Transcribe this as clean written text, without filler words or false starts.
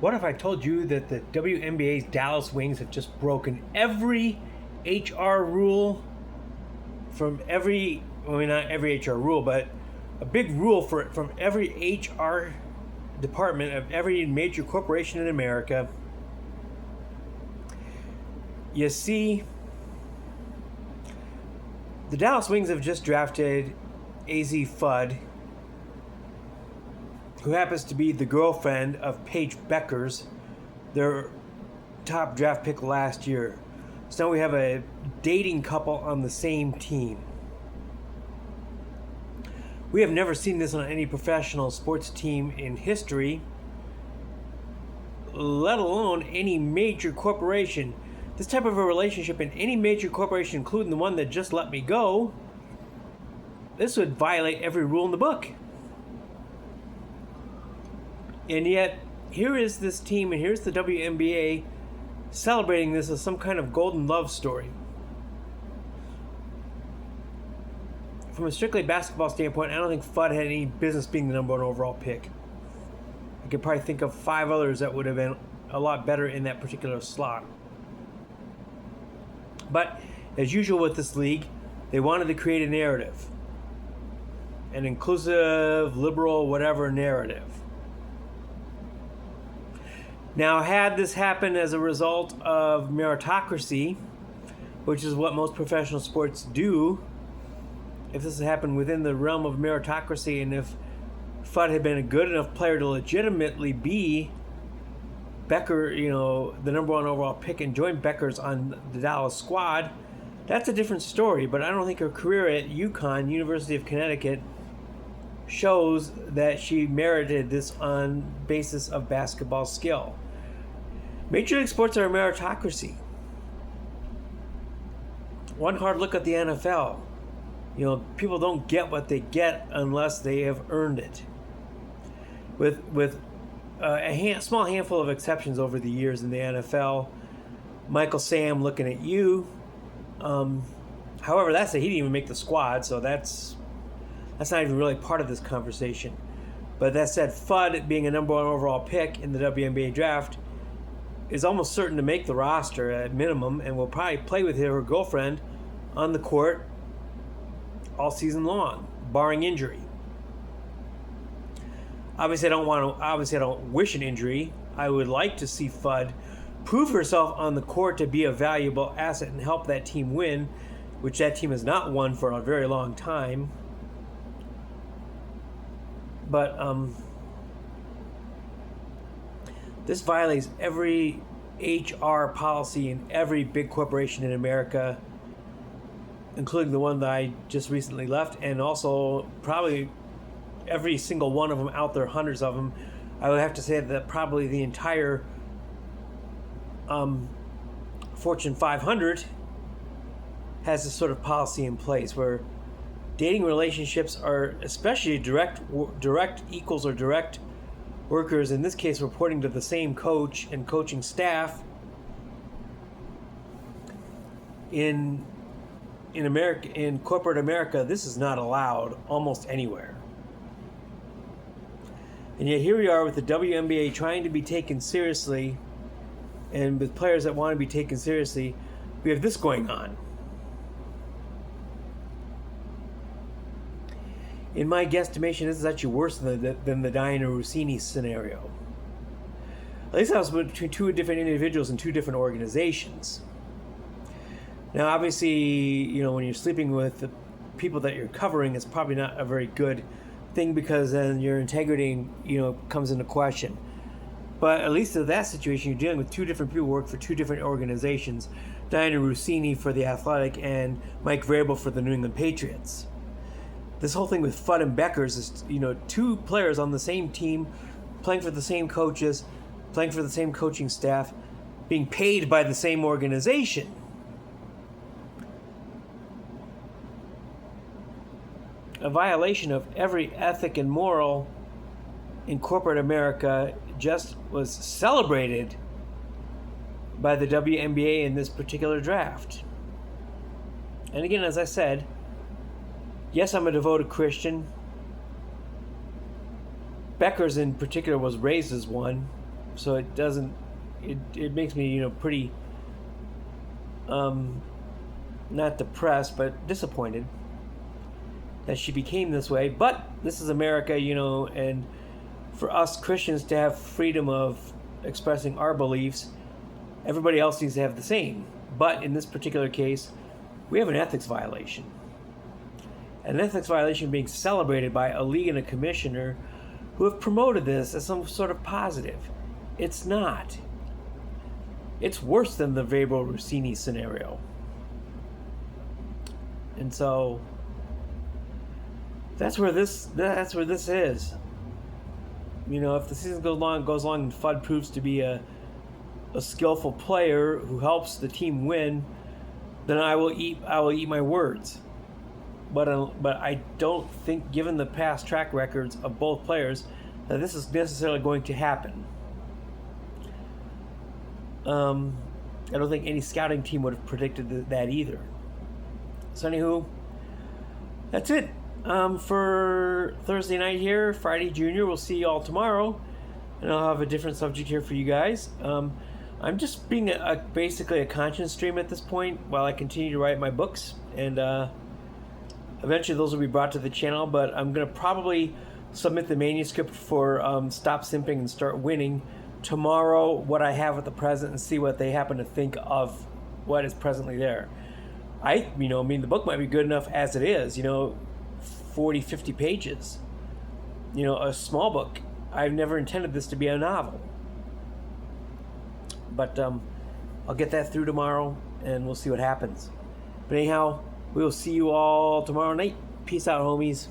What if I told you that the WNBA's Dallas Wings have just broken every HR rule from every, well, not every HR rule, but a big rule from every HR department of every major corporation in America? You see, the Dallas Wings have just drafted Azzi Fudd, who happens to be the girlfriend of Paige Bueckers, their top draft pick last year. So now we have a dating couple on the same team. We have never seen this on any professional sports team in history, let alone any major corporation. This type of a relationship in any major corporation, including the one that just let me go, this would violate every rule in the book. And yet, here is this team, and here's the WNBA celebrating this as some kind of golden love story. From a strictly basketball standpoint, I don't think Fudd had any business being the number one overall pick. I could probably think of 5 others that would have been a lot better in that particular slot. But, as usual with this league, they wanted to create a narrative. An inclusive, liberal, whatever narrative. Now, had this happened as a result of meritocracy, which is what most professional sports do, if this had happened within the realm of meritocracy, and if Fudd had been a good enough player to legitimately be Becker, the number one overall pick, and join Bueckers on the Dallas squad, that's a different story. But I don't think her career at UConn, University of Connecticut, shows that she merited this on basis of basketball skill. Major league sports are a meritocracy. One hard look at the NFL. People don't get what they get unless they have earned it. With a small handful of exceptions over the years in the NFL. Michael Sam, looking at you. However, he didn't even make the squad, so that's not even really part of this conversation. But that said, Fudd, being a number one overall pick in the WNBA draft, is almost certain to make the roster at minimum, and will probably play with her girlfriend on the court all season long, barring injury. Obviously, I don't wish an injury. I would like to see Fudd prove herself on the court to be a valuable asset and help that team win, which that team has not won for a very long time. But this violates every HR policy in every big corporation in America, including the one that I just recently left, and also probably every single one of them out there, hundreds of them. I would have to say that probably the entire Fortune 500 has this sort of policy in place where dating relationships are, especially direct equals or direct workers, in this case reporting to the same coach and coaching staff, in America, in corporate America, this is not allowed almost anywhere. And yet here we are with the WNBA trying to be taken seriously, and with players that want to be taken seriously, we have this going on. In my guesstimation, this is actually worse than the Diana Rossini scenario. At least that was between 2 different individuals in 2 different organizations. Now, obviously, when you're sleeping with the people that you're covering, it's probably not a very good thing, because then your integrity, comes into question. But at least in that situation, you're dealing with 2 different people who work for 2 different organizations. Diana Rossini for The Athletic and Mike Vrabel for the New England Patriots. This whole thing with Fudd and Bueckers is, 2 players on the same team, playing for the same coaches, playing for the same coaching staff, being paid by the same organization. A violation of every ethic and moral in corporate America just was celebrated by the WNBA in this particular draft. And again, as I said, yes, I'm a devoted Christian. Bueckers in particular was raised as one. So it doesn't. It makes me, pretty not depressed, but disappointed that she became this way. But this is America, and for us Christians to have freedom of expressing our beliefs, everybody else needs to have the same. But in this particular case, we have an ethics violation. An ethics violation being celebrated by a league and a commissioner who have promoted this as some sort of positive. It's not. It's worse than the Weber-Rossini scenario. And so that's where this is. If the season goes long and Fudd proves to be a skillful player who helps the team win, then I will eat my words. But I don't think, given the past track records of both players, that this is necessarily going to happen. I don't think any scouting team would have predicted that either. So anywho, that's it for Thursday night here. Friday Junior, we'll see you all tomorrow, and I'll have a different subject here for you guys. I'm just being basically a conscience stream at this point while I continue to write my books, and eventually those will be brought to the channel, but I'm going to probably submit the manuscript for Stop Simping and Start Winning tomorrow, what I have at the present, and see what they happen to think of what is presently there. The book might be good enough as it is, 40, 50 pages. A small book. I've never intended this to be a novel. But I'll get that through tomorrow, and we'll see what happens. But anyhow, we will see you all tomorrow night. Peace out, homies.